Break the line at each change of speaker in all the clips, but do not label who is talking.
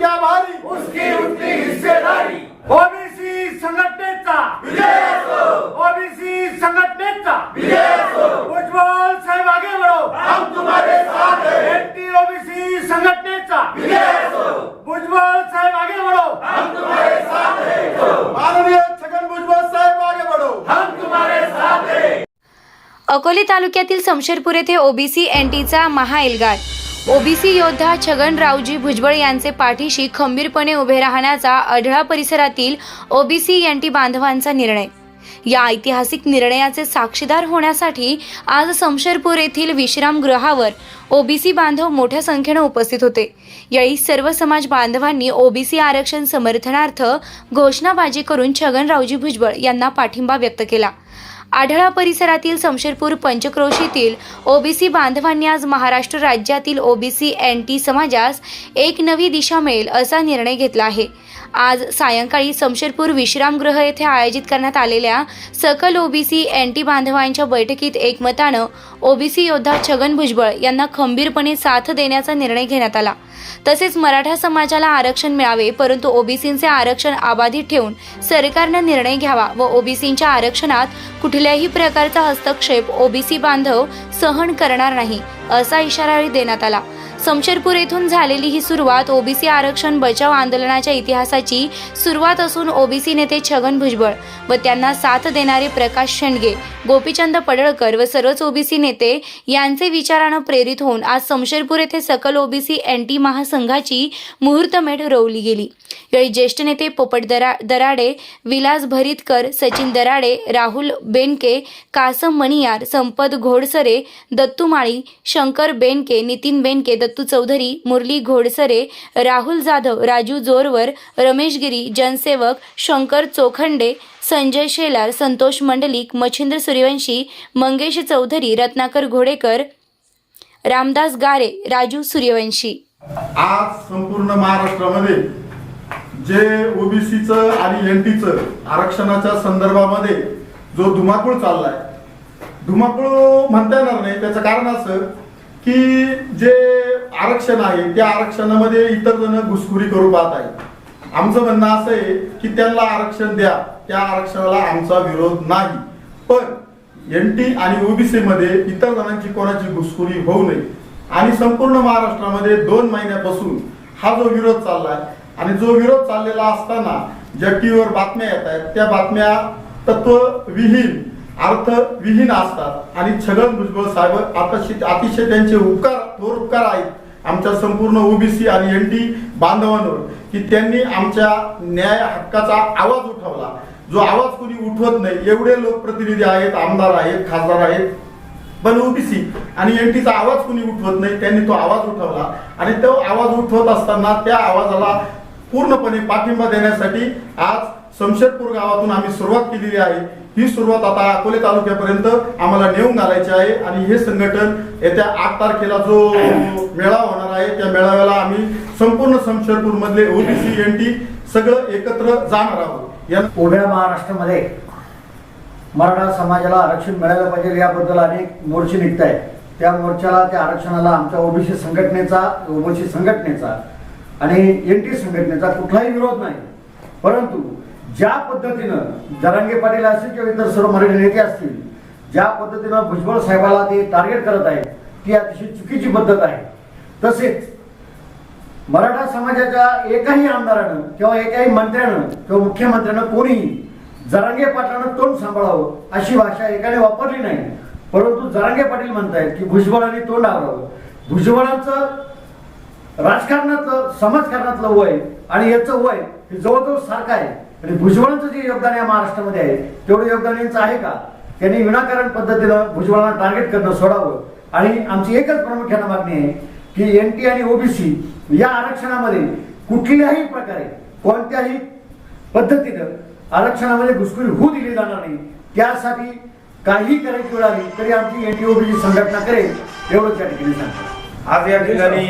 आभारी
उसकी उतनी हिस्सेदारी।
ओबीसी संघटनेचा
विजय असो,
ओबीसी संघटनेचा
विजय असो।
उज्ज्वल साहेब आगे बढ़ो,
हम तुम्हारे साथ हैं।
एंटी ओबीसी संघटनेचा
विजय असो,
उज्ज्वल साहेब आगे बढ़ो,
हम तुम्हारे साथ हैं।
माननीय छगन भुजबळ साहेब आगे बढ़ो,
हम तुम्हारे साथ हैं।
अकोले तालुक्यातील शमशेरपूर येथे ओबीसी एनटीचा महाएल्गार. ओबीसी योद्धा छगनरावजी भुजबळ यांचे पाठीशी खंबीरपणे उभे राहण्याचा आढळा परिसरातील ओबीसी एनटी बांधवांचा निर्णय. या ऐतिहासिक निर्णयाचे साक्षीदार होण्यासाठी आज शमशेरपूर येथील विश्रामगृहावर ओबीसी बांधव मोठ्या संख्येने उपस्थित होते. यावेळी सर्व समाज बांधवांनी ओबीसी आरक्षण समर्थनार्थ घोषणाबाजी करून छगनरावजी भुजबळ यांना पाठिंबा व्यक्त केला. आढळा परिसरातील शमशेरपूर पंचक्रोशीतील ओबीसी बांधवांनी आज महाराष्ट्र राज्यातील ओबीसी एनटी समाजास एक नवी दिशा मिळेल असा निर्णय घेतला आहे. आज सायंकाळी शमशेरपूर विश्रामगृह येथे आयोजित करण्यात आलेल्या सकल ओबीसी एनटी बांधवांच्या बैठकीत एकमतानं ओबीसी योद्धा छगन भुजबळ यांना खंबीरपणे साथ देण्याचा निर्णय घेण्यात आला. तसेच मराठा समाजाला आरक्षण मिळावे, परंतु ओबीसींचे आरक्षण अबाधित ठेवून सरकारने निर्णय घ्यावा व ओबीसींच्या आरक्षणात कुठल्याही प्रकारचा हस्तक्षेप ओबीसी बांधव सहन करणार नाही असा इशारा देण्यात आला. शमशेरपूर येथून झालेली ही सुरुवात ओबीसी आरक्षण बचाव आंदोलनाच्या इतिहासाची सुरुवात असून ओबीसी नेते छगन भुजबळ व त्यांना साथ देणारे प्रकाश शेंडगे, गोपीचंद पडळकर व सर्वच ओबीसी नेते यांचे विचारानं प्रेरित होऊन आज शमशेरपूर येथे सकल ओबीसी एनटी महासंघाची मुहूर्तमेढ रोवली गेली. यावेळी ज्येष्ठ नेते पोपट दराडे, विलास भरितकर, सचिन दराडे, राहुल बेनके, कासम मणियार, संपत घोडसरे, दत्तू माळी, शंकर बेनके, नितीन बेनके, दत्तू चौधरी, मुरली घोडसरे, राहुल जाधव, राजू जोरवर, रमेश गिरी, जनसेवक, शंकर चोखंडे, संजय शेलार, संतोष मंडलिक, मच्छिंद्र सूर्यवंशी, मंगेश चौधरी, रत्नाकर घोडेकर, रामदास गारे, राजू सूर्यवंशी.
आज संपूर्ण महाराष्ट्रामध्ये जे ओबीसीचं आणि एनटीचं आरक्षणाच्या संदर्भामध्ये जो धुमाकूळ चाललाय, धुमाकूळ म्हणता येणार नाही. त्याचं कारण असं की जे आरक्षण आहे त्या आरक्षणामध्ये इतर जण घुसखोरी करू पाहत आहेत. आमचं म्हणणं असं आहे की त्यांना आरक्षण द्या, त्या आरक्षणाला आमचा विरोध नाही, पण एनटी आणि ओबीसी मध्ये इतर जणांची कोणाची घुसखोरी होऊ नये. आणि संपूर्ण महाराष्ट्रामध्ये 2 महिन्यापासून हा जो विरोध चाललाय आणि जो विरोध चाललेला असताना ज्या टीव्हीवर बातम्या येत आहेत त्या बातम्या तत्वविहीन, अर्थविहीन असतात. आणि छगन भुजबळ साहेब अतिशय त्यांचे थोर उपकार आहेत आमच्या संपूर्ण ओबीसी आणि एनटी बांधवांवर की त्यांनी आमच्या न्याय हक्काचा आवाज उठवला, जो आवाज कोणी उठवत नाही. एवढे लोकप्रतिनिधी आहेत, आमदार आहेत, खासदार आहेत, पण ओबीसी आणि एनटीचा आवाज कोणी उठवत नाही. त्यांनी तो आवाज उठवला आणि तो आवाज उठवत असताना त्या आवाजाला पूर्णपणे पाठिंबा देण्यासाठी आज शमशेरपूर गावातून आम्ही सुरुवात केलेली आहे. ही सुरुवात आता अकोले तालुक्यापर्यंत आम्हाला नेऊन घालायची आहे आणि हे संघटन येत्या 8 तारखेला जो मेळावा होणार आहे त्या मेळाव्याला आम्ही संपूर्ण शमशेरपूर मधले ओबीसी एनटी सगळं एकत्र जाणार आहोत. या
उभ्या महाराष्ट्रामध्ये मराठा समाजाला आरक्षण मिळालं पाहिजे याबद्दल अनेक मोर्चे निघत आहेत. त्या मोर्चाला, त्या आरक्षणाला आमच्या ओबीसी संघटनेचा आणि एनटी संघटनेचा कुठलाही विरोध नाही. परंतु ज्या पद्धतीनं जरांगे पाटील असतील किंवा इतर सर्व मराठी नेते असतील, ज्या पद्धतीनं भुजबळ साहेबाला ते टार्गेट करत आहेत ती अतिशय चुकीची पद्धत आहे. तसेच मराठा समाजाच्या एकाही आमदारानं किंवा एकाही मंत्र्यानं किंवा मुख्यमंत्र्यानं कोणीही जरांगे पाटलांना तोंड सांभाळावं अशी भाषा एकाने वापरली नाही. परंतु जरांगे पाटील म्हणतायत की भुजबळांनी तोंड आवरावं. भुजबळांचं राजकारणातलं, समाजकारणातलं वय आणि याचं वय हे जवळजवळ सारखं आहे. आणि भुजबळांचं जे योगदान या महाराष्ट्रामध्ये आहे तेवढं योगदान यांचं आहे का? त्यांनी विनाकारण पद्धतीनं भुजबळांना टार्गेट करणं सोडावं. आणि आमची एकच प्रामुख्याने मागणी आहे की एनटी आणि ओबीसी या आरक्षणामध्ये कुठल्याही प्रकारे कोणत्याही पद्धतीनं आरक्षणामध्ये घुसखोरी होऊ दिली जाणार नाही. त्यासाठी काही करायची वेळ आली तरी आमची एनटी ओबीसी संघटना करेल एवढंच या ठिकाणी सांगतो.
आज या ठिकाणी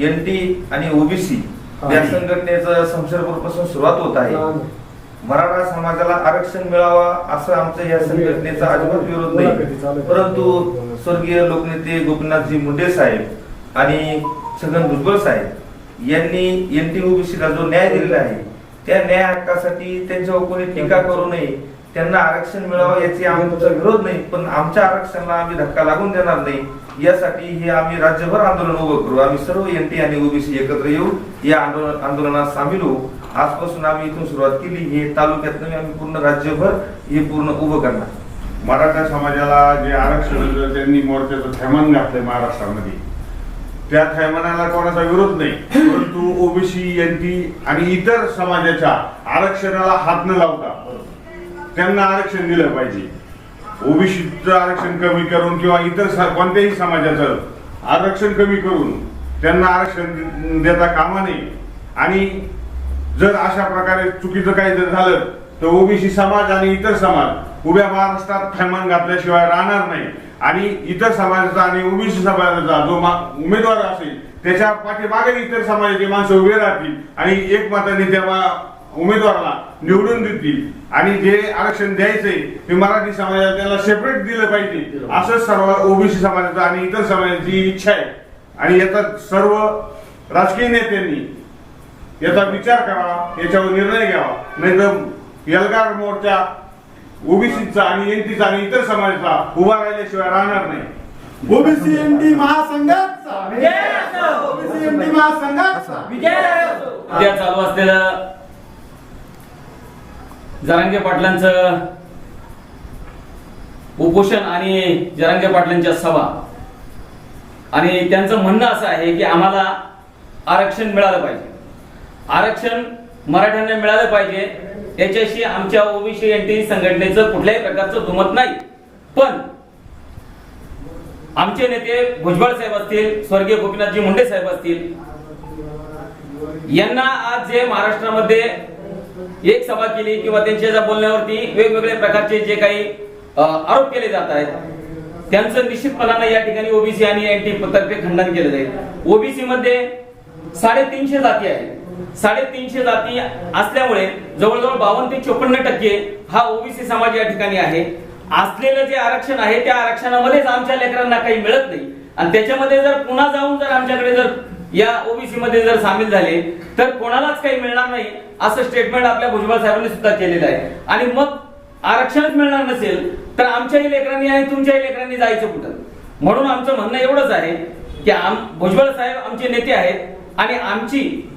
एनटी आणि ओबीसी या संघटनेचं शमशेरपूर पासून सुरुवात होत आहे. मराठा समाजाला आरक्षण मिळावा असं आमचं या संघटनेचा अजिबात विरोध नाही. परंतु स्वर्गीय लोकनेते गोपीनाथजी मुंडे साहेब आणि छगन भुजबळ साहेब यांनी एनटी ओबीसीला जो न्याय दिलेला आहे त्या न्याय हक्कासाठी त्यांच्यावर कोणी टीका करू नये, त्यांना आरक्षण मिळावं याची आमचा विरोध नाही, पण आमच्या आरक्षणाला आम्ही धक्का लागून देणार नाही यासाठी हे आम्ही राज्यभर आंदोलन उभं करू. आम्ही सर्व एनटी आणि ओबीसी एकत्र येऊ, या आंदोलनात सामील होऊ. आजपासून आम्ही इथून सुरुवात केली, हे तालुक्यात नाही, आम्ही पूर्ण राज्यभर हे पूर्ण उभं करणार.
मराठा समाजाला जे आरक्षण त्यांनी मोर्चाचं थैमान घातलंय महाराष्ट्रामध्ये, त्या थैमानाला कोणाचा विरोध नाही, परंतु ओबीसी एनटी आणि इतर समाजाच्या आरक्षणाला हात न लावता त्यांना आरक्षण दिलं पाहिजे. ओबीसीचं आरक्षण कमी करून किंवा इतर कोणत्याही समाजाचं आरक्षण कमी करून त्यांना आरक्षण देता कामा नये. आणि जर अशा प्रकारे चुकीचं काही जर झालं तर ओबीसी समाज आणि इतर समाज उभ्या महाराष्ट्रात थैमान घातल्याशिवाय राहणार नाही. आणि इतर समाजाचा आणि ओबीसी समाजाचा जो उमेदवार असेल त्याच्या पाठीमागे इतर समाजाची माणसं उभे राहतील आणि एकमताने त्या उमेदवाराला निवडून देतील. आणि जे आरक्षण द्यायचंय ते मराठी समाजाला त्याला सेपरेट दिलं पाहिजे असं सर्व ओबीसी समाजाचा आणि इतर समाजाची इच्छा आहे. आणि याचा सर्व राजकीय नेत्यांनी याचा विचार करावा, याच्यावर निर्णय घ्यावा, नाही तर एल्गार मोर्चा ओबीसीचा आणि एनटीचा आणि इतर समाजाचा उभा राहिल्याशिवाय राहणार नाही.
ओबीसी एनटी महासंघाचा ओबीसी एनटी महासंघाचा
उद्या चालू असलेलं जरांगे पाटलांचं उपोषण आणि जरांगे पाटलांच्या सभा, आणि त्यांचं म्हणणं असं आहे की आम्हाला आरक्षण मिळालं पाहिजे, आरक्षण मराठ्यांना मिळालं पाहिजे, याच्याशी आमच्या ओबीसी एनटी संघटनेचं कुठल्याही प्रकारचं दुमत नाही. पण आमचे नेते भुजबळ साहेब असतील, स्वर्गीय गोपीनाथजी मुंडे साहेब असतील, यांना आज जे महाराष्ट्रामध्ये एक सभा केली किंवा त्यांच्या बोलण्यावरती वेगवेगळ्या प्रकारचे जे काही आरोप केले जात आहेत त्यांचं निश्चितपणाने या ठिकाणी ओबीसी आणि एनटी तर्फे खंडन केलं जाईल. ओबीसी मध्ये 350 जाती आहेत. 350 जाती असल्यामुळे जवळजवळ 52 ते 54% हा ओबीसी समाज या ठिकाणी आहे. असलेलं जे आरक्षण आहे त्या आरक्षणामध्येच आमच्या लेकरांना काही मिळत नाही, आणि त्याच्यामध्ये जर पुन्हा जाऊन जर आमच्याकडे जर या ओबीसी मध्ये जर सामील झाले तर कोणालाच काही मिळणार नाही असं स्टेटमेंट आपल्या भुजबळ साहेबांनी सुद्धा केलेलं आहे. आणि मग आरक्षणच मिळणार नसेल तर आमच्याही लेकरांनी आणि तुमच्याही लेकरांनी जायचं कुठं? म्हणून आमचं म्हणणं एवढंच आहे की भुजबळ साहेब आमचे नेते आहेत आणि आमची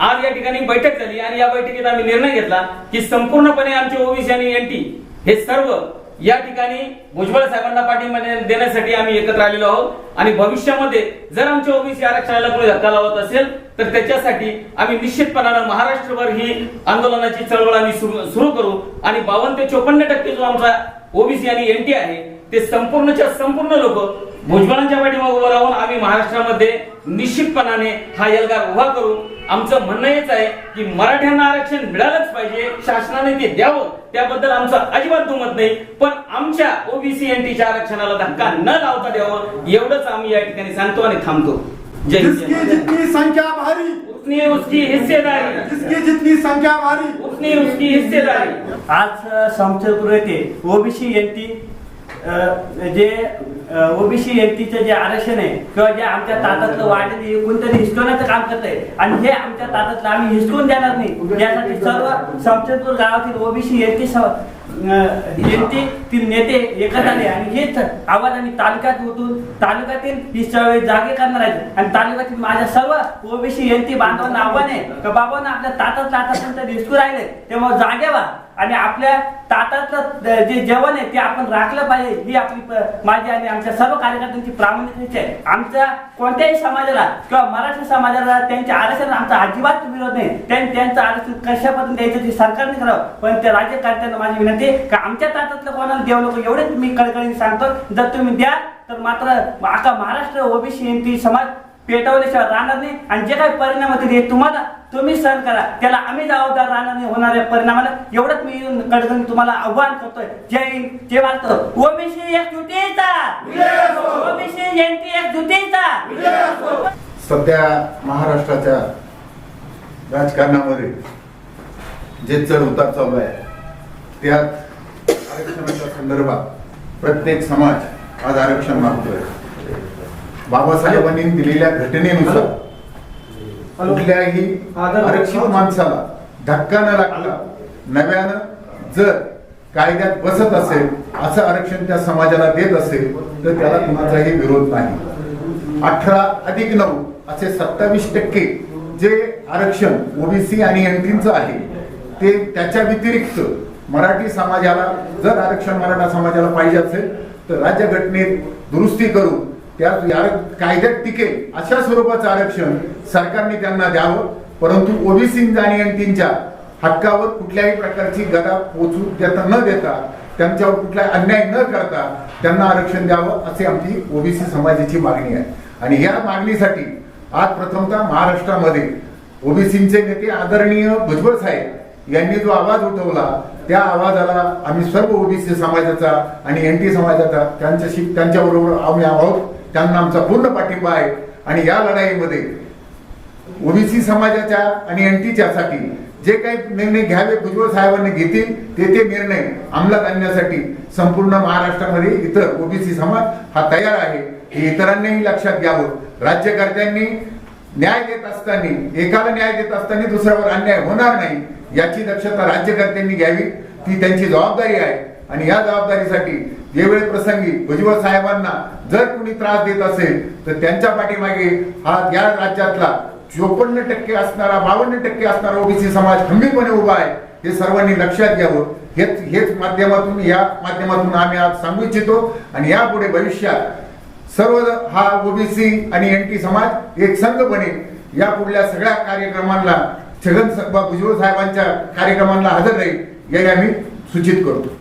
आज या ठिकाणी बैठक झाली आणि या बैठकीत आम्ही निर्णय घेतला की संपूर्णपणे आमचे ओबीसी आणि एनटी हे सर्व या ठिकाणी भुजबळ साहेबांना पाठिंबा देण्यासाठी आम्ही एकत्र आलेलो आहोत. आणि भविष्यामध्ये जर आमच्या ओबीसी आरक्षणाला कोणी धक्का लावत असेल तर त्याच्यासाठी आम्ही निश्चितपणाने महाराष्ट्रभर ही आंदोलनाची चळवळ आम्ही सुरू करू. आणि 52 ते 54% जो आमचा ओबीसी आणि एनटी आहे ते संपूर्णच्या संपूर्ण लोक भुजबळांच्या पाठीमागे उभं राहून आम्ही महाराष्ट्रामध्ये निश्चितपणाने हा एल्गार उभा करू. आमचं म्हणणं हेच आहे की मराठ्यांना आरक्षण मिळालंच पाहिजे, शासनाने ते द्यावं, त्याबद्दल आमचं अजिबात दुमत नाही, पण आमच्या ओबीसी एनटीच्या आरक्षणाला धक्का न लावता द्यावं एवढंच आम्ही या ठिकाणी सांगतो आणि थांबतो. जय हिंद.
जिसकी जितनी संख्या भारी
उतनी उसकी हिस्सेदारी,
जिसकी जितनी संख्या भारी
उतनी उसकी हिस्सेदारी.
आज समशेरपूर येथे ओबीसी एनटी जे ओबीसी एनटीचं जे आरक्षण आहे किंवा जे आमच्या ताटातलं वाढलेलं कोणतरी हिसकवण्याचं काम करत आहे आणि हे आमच्या ताटातलं आम्ही हिसकवून देणार नाही. यासाठी सर्व समशेरपूर गावातील ओबीसी एनटी नेते एकत्र आले आणि हेच आवाज आम्ही तालुक्यात उठून तालुक्यातील ही चळवळ जागे करणार आहेत. आणि तालुक्यातील माझ्या सर्व ओबीसी एनटी बांधवांना आव्हान आहे की बाबांना आपल्या ताटातलं हिसकू राहिले तेव्हा जागे व्हा आणि आपल्या ताटातलं जे जेवण आहे ते आपण राखलं पाहिजे, ही आपली माझी आणि आमच्या सर्व कार्यकर्त्यांची प्रामाणिक इच्छा आहे. आमच्या कोणत्याही समाजाला किंवा मराठी समाजाला त्यांच्या आरक्षण आमचा अजिबात विरोध नाही. त्यांचं आरक्षण कशा पद्धतीने द्यायचं ते सरकारने करावं, पण त्या राज्यकर्त्यांना माझी विनंती आहे की आमच्या ताटातलं कोणाला देऊ नको एवढेच मी कळकळीने सांगतो. जर तुम्ही द्याल तर मात्र अख्खा महाराष्ट्र ओबीसी एनटी समाज पेटवल्याशिवाय राहणार नाही. आणि जे काही परिणाम होतील हे तुम्ही सहन करा, त्याला आम्ही जबाबदार राहणार नाही होणाऱ्या परिणामाला. एवढंच मी कळकळीने तुम्हाला आव्हान करतोय. जय हिंद, जय भारत. ओबीसी एकजुटीचा, ओबीसी एनटी एकजुटीचा.
सध्या महाराष्ट्राच्या राजकारणामध्ये जे चढ उतार चालू आहे त्यात आरक्षणाच्या संदर्भात प्रत्येक समाज आज आरक्षण मागतोय. बाबासाहेबांनी दिलेल्या घटनेनुसार कुठल्याही आरक्षित माणसाला धक्का न लागता नव्यानं जर कायद्यात बसत असेल असं आरक्षण त्या समाजाला देत असेल तर त्याला कुणाचाही विरोध नाही. 18+9 असे 27% जे आरक्षण ओबीसी आणि एनटीचं आहे ते त्याच्या व्यतिरिक्त मराठी समाजाला जर आरक्षण मराठा समाजाला पाहिजे असेल तर राज्यघटनेत दुरुस्ती करून त्या कायद्यात टिकेल अशा स्वरूपाचं आरक्षण सरकारने त्यांना द्यावं. परंतु ओबीसी आणि एनटीच्या हक्कावर कुठल्याही प्रकारची गदा पोचू न देता त्यांच्यावर कुठलाही अन्याय न करता त्यांना आरक्षण द्यावं असे आमची ओबीसी समाजाची मागणी आहे. आणि या मागणीसाठी आज प्रथमतः महाराष्ट्रामध्ये ओबीसीचे नेते आदरणीय भुजबळ साहेब यांनी जो आवाज उठवला त्या आवाजाला आम्ही सर्व ओबीसी समाजाचा आणि एनटी समाजाचा त्यांच्याबरोबर आम्ही आहोत. त्यांना आमचा पूर्ण पाठिंबा आहे. आणि या लढाईमध्ये ओबीसी समाजाच्या आणि एनटीच्या साठी जे काही निर्णय घ्यावे भुजबळ साहेबांनी घेतील ते निर्णय अंमलात आणण्यासाठी संपूर्ण महाराष्ट्रामध्ये इतर ओबीसी समाज हा तयार आहे. हे इतरांनीही लक्षात घ्यावं. राज्यकर्त्यांनी न्याय देत असताना एकाला न्याय देत असताना दुसऱ्यावर अन्याय होणार नाही याची दक्षता राज्यकर्त्यांनी घ्यावी. ती त्यांची जबाबदारी आहे. आणि या जबाबदारीसाठी वेगवेगळे प्रसंगी भुजबळ साहेबांना जर कुणी त्रास देत असेल तर त्यांच्या पाठीमागे हा या राज्यातला 54% असणारा 52% असणारा ओबीसी समाज खंबीरपणे उभा आहे. हे सर्वांनी लक्षात घ्यावं. हेच माध्यमातून आम्ही आज सांगू इच्छितो. आणि यापुढे भविष्यात सर्व हा ओबीसी आणि एनटी समाज एक संघ बनेल. या पुढल्या सगळ्या कार्यक्रमांना भुजबळ साहेबांच्या कार्यक्रमांना हजर राहील याही आम्ही सूचित करतो.